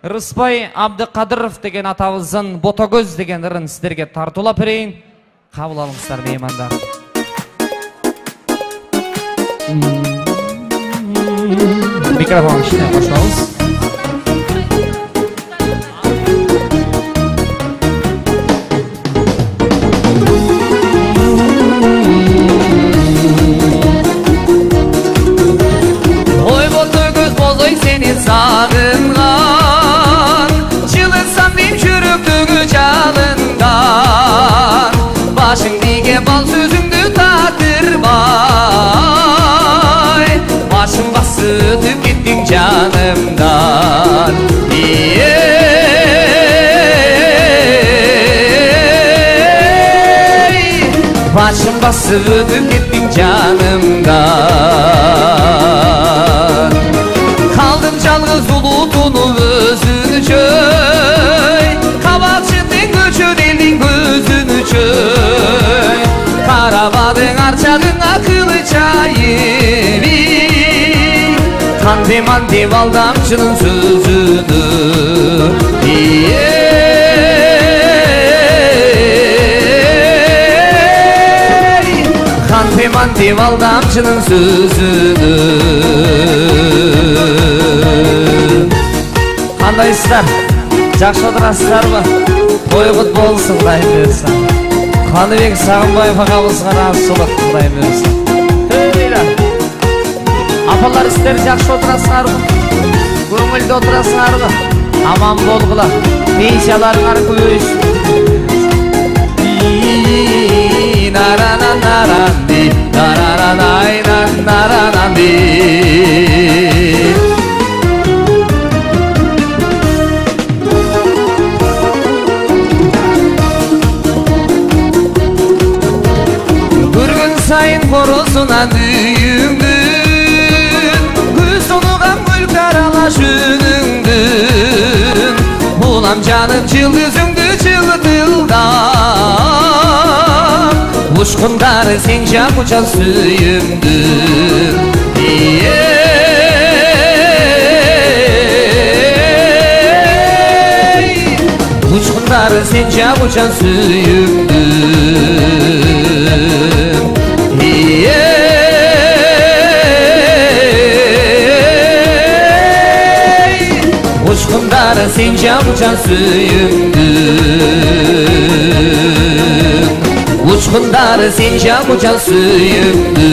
Рыспай Абдыкадыров деген атабыздын Ботагөз деген ырын сіздерге тартуулап берейин. Кабыл алыңыздар меймандар. Микрофон ішіне қосыңыз. Ой Ботагөз бозой сені сағынған, жылысам мен жүректегі жалынған, башың неге бал сөзіңді татырбай, башың басытып кеттің жанымдан. Başım basıp gittin canımdan. Kaldım жалғыз улутunu özünü çöy, kabakçının göçün elin gözünü çöy. Karabadın arçadın akıllı çayı, kandem andem aldamçının sözünü. Kandem aldamçının sözünü. Қандайсыздар? Жақсы отырасыздар ма? Той құт болсын, Құдай бұйырса. Қаныбек Сағынбаев ағамызға разышылық, Құдай бұйырса. Апалар сіздер жақсы отырасыңар ма? Көңілді отырасыңар ма? Аман болғыла. Пенсияларыңар көбейсін. Нарананарandi, нарананайнанарandi. Көрген сайын қорысынан үйіңдің, көз тұнығам мүлк арала жөніңдің. Болам жаным жылдызыңды жылытылдан, ұшқындары сен жапучан сүйімдің. Ұшқындары сен жапучан сүйімдің. Ұшқындары сен жапучан сүйімдің. Uçkundары сен жапучан сүйімдің.